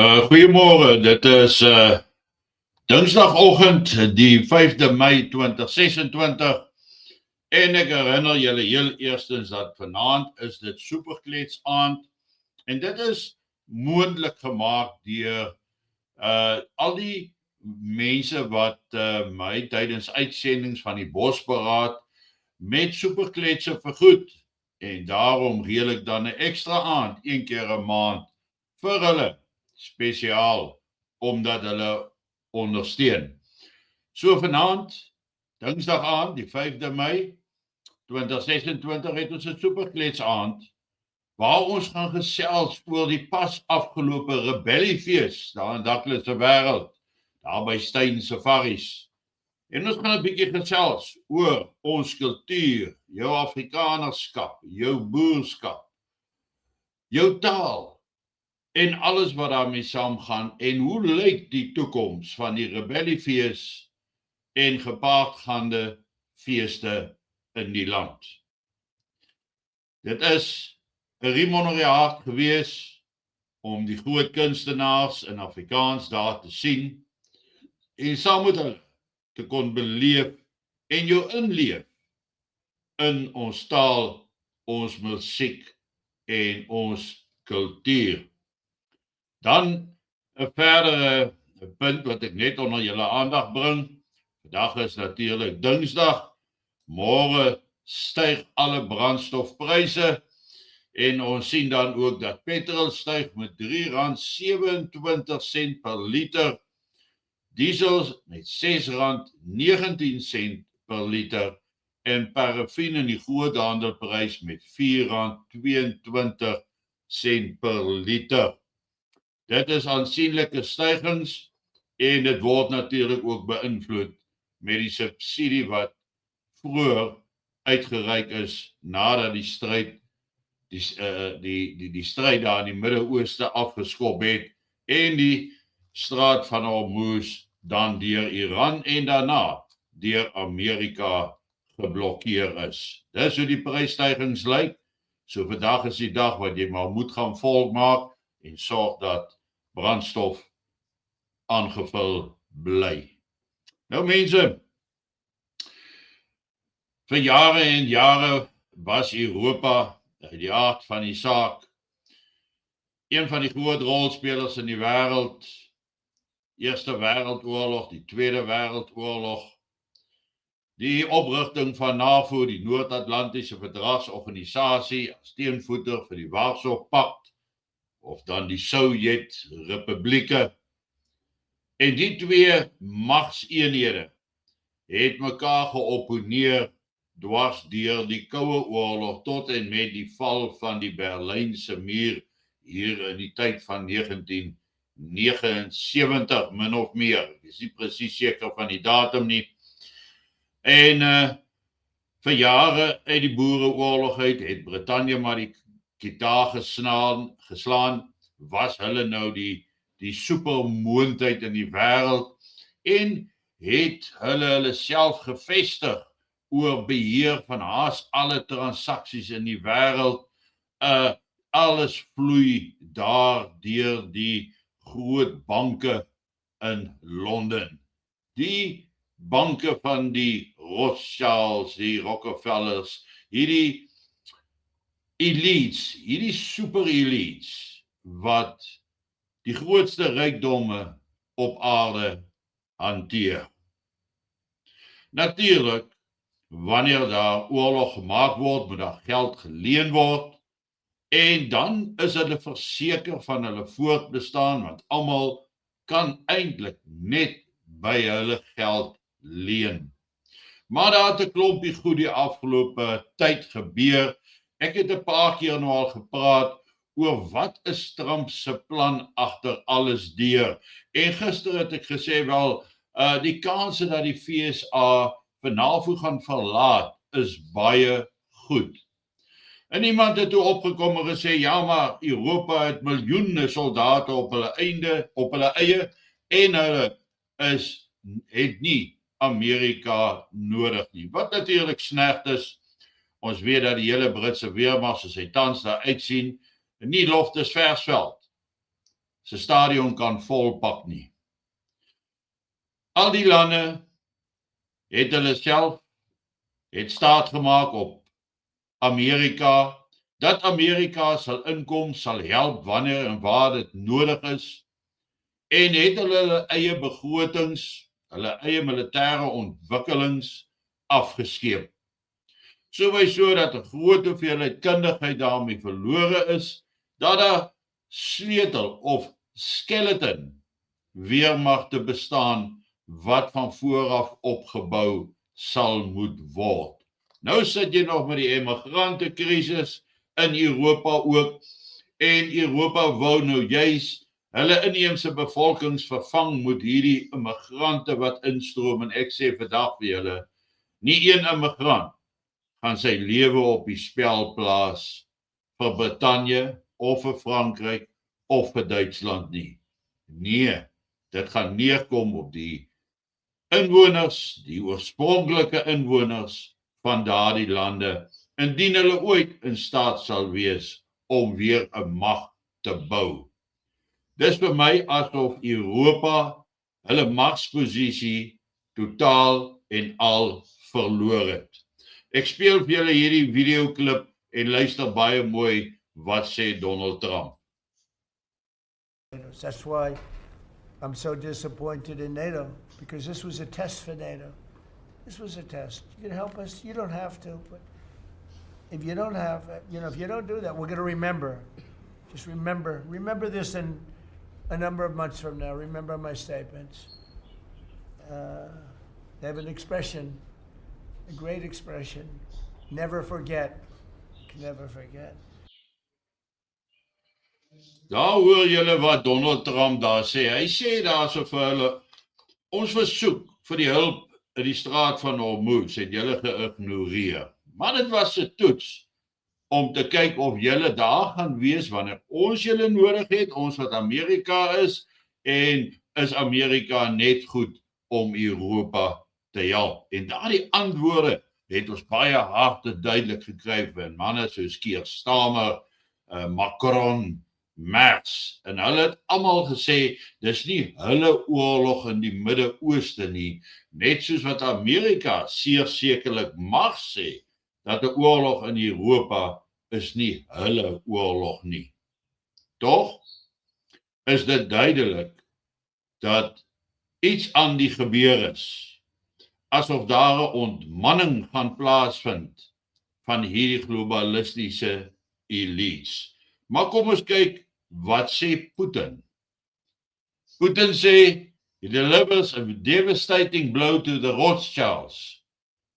Goeiemôre, dit is Dinsdagoggend die 5de Mei 2026 en ek herinner julle heel eerstens dat vanaand is dit Superklets aand en dit is moontlik gemaak deur al die mense wat my tydens uitsendings van die Bosberaad met Superkletse vergoed en daarom reël ek dan 'n ekstra aand een keer 'n maand vir hulle spesiaal omdat hulle ondersteun. So vanaand, Dinsdag aand, die 5de Mei 2026 het ons 'n Superklets aand waar ons gaan gesels oor die pas afgelope Rebelliefees daar in Douglas se wêreld, daar by Steyn Safaris. En ons gaan 'n bietjie gesels oor ons kultuur, jou Afrikanerskap, jou boerskap, jou taal en alles wat daarmee saamgaan en hoe lyk die toekoms van die Rebelliefees en gepaardgaande feeste in die land. Dit is 'n remonoriaat gewees om die groot kunstenaars in Afrikaans daar te sien en saam met hulle te kon beleef en jou inleef in ons taal, ons musiek en ons kultuur. Dan 'n verdere punt wat ek net onder julle aandag bring. Vandag is natuurlik Dinsdag. Môre styg alle brandstofpryse en ons sien dan ook dat petrol styg met R3.27 per liter. Diesel met R6.19 per liter en parafin in die groothandelprys met R4.22 per liter. Dit is aansienlike stygings en dit word natuurlik ook beïnvloed met die subsidie wat vroeër uitgereik is nadat die stryd die stryd daar in die Midde-Ooste afgeskop het en die straat van Hormuz dan deur Iran en daarna deur Amerika geblokkeer is. Dis hoe die prysstygings lyk. So vandag is die dag wat jy maar moet gaan volmaak en sorg dat brandstof aangevul bly. Nou mense, vir jare en jare was Europa uit die aard van die saak een van die groot rolspelers in die wêreld. Eerste Wêreldoorlog, die Tweede Wêreldoorlog, die oprigting van NAVO, die Noord-Atlantiese Verdragsorganisasie as teenvoeter vir die Warsaw-pakt of dan die Sowjet-republieke. En die twee magseenhede het mekaar geopponeer dwars deur die Koue Oorlog tot en met die val van die Berlynse muur hier in die tyd van 1979 min of meer. Ek is nie presies seker van die datum nie. En vir jare uit die Boereoorlog het Brittanje maar die gitaar geslaan, was hulle nou die supermoondheid in die wêreld en het hulle self gevestig oor beheer van haas alle transaksies in die wêreld. Alles vloei daar deur die groot banke in Londen. Die banke van die Rothschilds, die Rockefellers, hierdie elites, hierdie super elites wat die grootste rykdomme op aarde hanteer. Natuurlik, wanneer daar oorlog gemaak word, moet daar geld geleen word en dan is hulle verseker van hulle voortbestaan, want almal kan eintlik net by hulle geld leen. Maar daar het 'n klompie goed die afgelope tyd gebeur. Ek het 'n paar keer nou al gepraat oor wat is Trump se plan agter alles deur. En gister het ek gesê wel, die kanse dat die FSA vir NAVO gaan verlaat is baie goed. En iemand het toe opgekom en gesê, ja maar Europa het miljoene soldate op hulle eie en hulle het nie Amerika nodig nie. Wat natuurlik snerd is, ons weet dat die hele Britse weermag soos hy tans daar uitsien, nie Loftus Versveld se stadion kan volpak nie. Al die lande het hulle self staat gemaak op Amerika, dat Amerika sal inkom, sal help wanneer en waar dit nodig is, en het hulle eie begrotings, hulle eie militêre ontwikkelings afgeskeep. Sowieso dat 'n groot hoeveelheid kundigheid daarmee verlore is, dat 'n sleutel of skeleton weermagte bestaan wat van vooraf opgebou sal moet word. Nou sit jy nog met die immigrantenkrisis in Europa ook, en Europa wou nou juis hulle inheemse bevolkings vervang met hierdie immigrante wat instroom, en ek sê vandag vir julle, nie een immigrant gaan sy lewe op die spel plaas vir Brittanje of vir Frankryk of vir Duitsland nie. Nee, dit gaan neerkom op die inwoners, die oorspronklike inwoners van daardie lande, indien hulle ooit in staat sal wees om weer 'n mag te bou. Dis vir my asof Europa hulle magsposisie totaal en al verloor het. Ek speel vir julle hierdie videoklip en luister baie mooi wat sê Donald Trump. That's why I'm so disappointed in NATO, because this was a test for NATO. This was a test. You can help us. You don't have to, but if you don't have, if you don't do that, we're going to remember. Just remember this in a number of months from now. Remember my statements. They have an expression, a great expression. Never forget. Never forget. Daar hoor julle wat Donald Trump daar sê. Hy sê daar so vir hulle, ons versoek vir die hulp in die straat van Hormuz het julle geïgnoreer. Maar dit was 'n toets om te kyk of julle daar gaan wees wanneer ons julle nodig het, ons wat Amerika is, en is Amerika net goed om Europa te help. En daardie antwoorde het ons baie hard en duidelik gekry van manne soos Keir Starmer, Macron, Merz, en hulle het almal gesê, dis nie hulle oorlog in die Midde-Ooste nie, net soos wat Amerika sekerlik mag sê, dat 'n oorlog in Europa is nie hulle oorlog nie. Tog is dit duidelik dat iets aan die gebeur is, asof daar 'n ontmanning gaan plaasvind van hierdie globalistiese elites. Maar kom ons kyk, wat sê Putin? Putin sê, he delivers a devastating blow to the Rothschilds.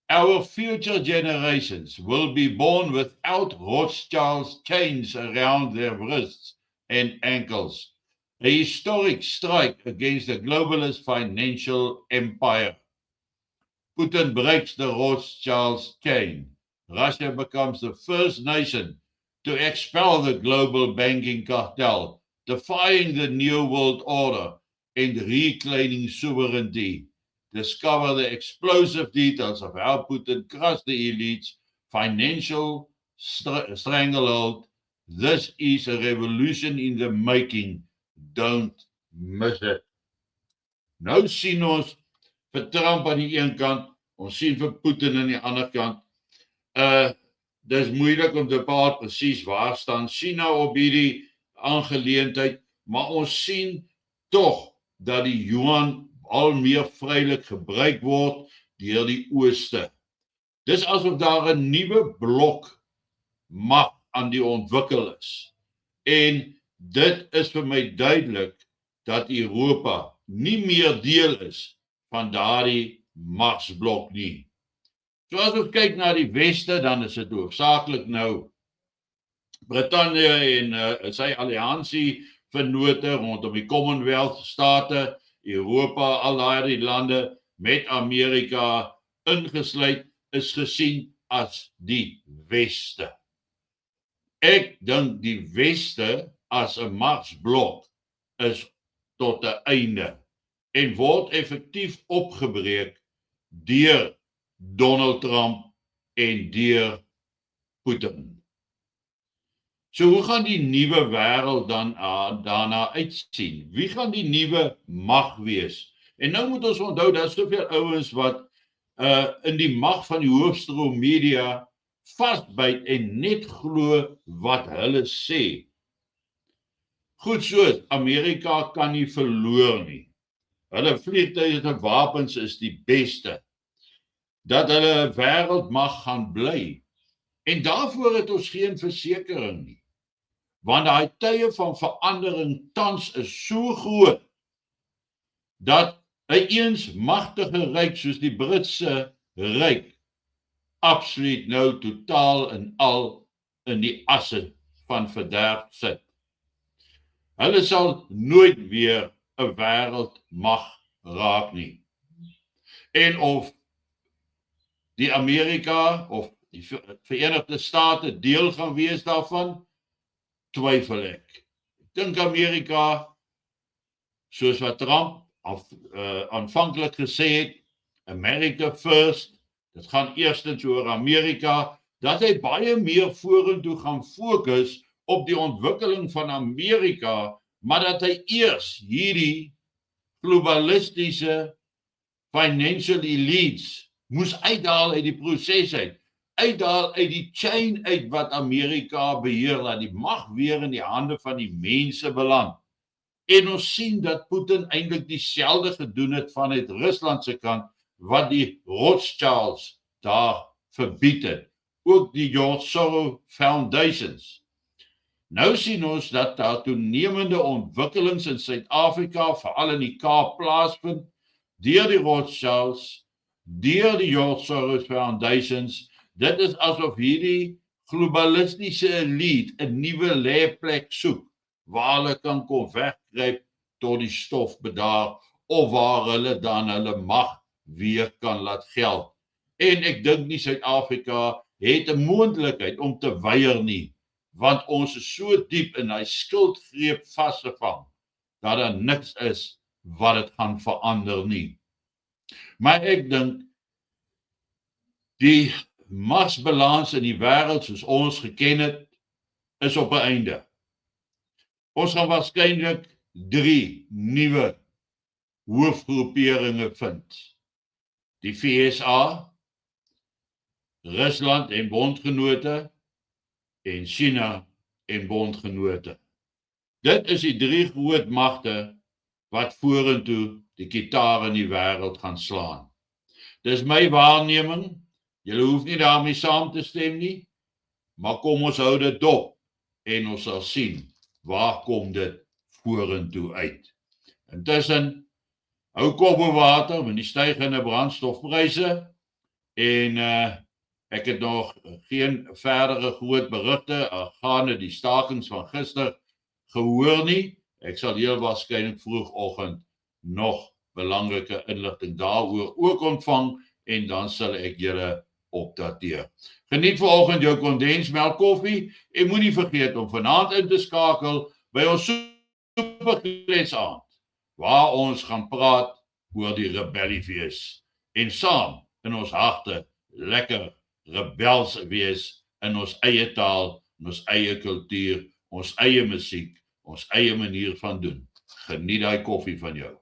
Our future generations will be born without Rothschilds chains around their wrists and ankles. A historic strike against the globalist financial empire. Putin breaks the Rothschilds chain. Russia becomes the first nation to expel the global banking cartel, defying the New World Order and reclaiming sovereignty. Discover the explosive details of how Putin crushed the elites' financial stranglehold. This is a revolution in the making. Don't miss it. Nou sien ons vir Trump aan die een kant, ons sien vir Putin aan die ander kant. Dis moeilik om te bepaal presies waar staan China op hierdie aangeleentheid, maar ons sien tog dat die yuan al meer vrylik gebruik word deur die ooste. Dis asof daar 'n nuwe blok mag aan die ontwikkel is. En dit is vir my duidelik dat Europa nie meer deel is van daardie magsblok nie. So as ons kyk na die weste, dan is dit hoofsaaklik nou Brittanje en sy alliansie vennote rondom die Commonwealth state, Europa, al daardie lande met Amerika ingesluit, is gesien as die weste. Ek dink die weste as 'n magsblok is tot 'n einde en word effektief opgebreek deur Donald Trump en deur Putin. So hoe gaan die nuwe wêreld dan daarna uitsien? Wie gaan die nuwe mag wees? En nou moet ons onthou dat soveel ouens wat in die mag van die hoofstroom media vasbyt en net glo wat hulle sê. Goed so, Amerika kan nie verloor nie. Hulle vliegtuie en wapens is die beste. Dat hulle 'n wêreldmag gaan bly. En daarvoor het ons geen versekering nie. Want daai tye van verandering tans is so groot dat 'n eens magtige ryk soos die Britse ryk absoluut nou totaal en al in die asse van verderf sit. Hulle sal nooit weer 'n wêreldmag raak nie. En of die Amerika of die Verenigde State deel gaan wees daarvan, twyfel ek. Ek dink Amerika, soos wat Trump aanvanklik gesê het, America first, dit gaan eerstens oor Amerika, dat hy baie meer vorentoe gaan fokus op die ontwikkeling van Amerika, maar dat hy eers hierdie globalistiese financial elites moes uithaal uit die proses uithaal uit die chain uit wat Amerika beheer, dat die mag weer in die hande van die mense beland. En ons sien dat Putin eintlik dieselfde gedoen het vanuit Rusland se kant, wat die Rothschilds daar verbied het. Ook die George Soros Foundations. Nou sien ons dat daar toenemende ontwikkelings in Suid-Afrika, veral in die Kaap, plaasvind, deur die Rothschilds, deur die George Soros Foundations. Dit is asof hierdie globalistiese elite 'n nuwe lêplek soek, waar hulle kan kom wegkruip tot die stof bedaar, of waar hulle dan hulle mag weer kan laat geld. En ek dink nie Suid-Afrika het 'n moontlikheid om te weier nie, want ons is so diep in hy skuldgreep vasgevang, dat daar niks is wat dit gaan verander nie. Maar ek dink, die magsbalans in die wêreld soos ons geken het, is op 'n einde. Ons gaan waarskynlik 3 nuwe hoofgroeperinge vind. Die VSA, Rusland en bondgenote, en China en bondgenote. Dit is die 3 groot magte wat vorentoe die kitaar in die wêreld gaan slaan. Dis my waarneming. Julle hoef nie daarmee saam te stem nie, maar kom ons hou dit dop en ons sal sien waar kom dit vorentoe uit. Intussen hou kop bo water met die stygende brandstofpryse en ek het nog geen verdere groot berigte aangaande die stakings van gister gehoor nie. Ek sal heel waarskynlik vroegoggend nog belangrike inligting daaroor ook ontvang en dan sal ek julle opdateer. Geniet vanoggend jou kondensmelk koffie en moenie vergeet om vanaand in te skakel by ons superklets aand, waar ons gaan praat oor die rebelliefees en saam in ons harte lekker rebels wees in ons eie taal, in ons eie kultuur, ons eie musiek, ons eie manier van doen. Geniet daai koffie van jou.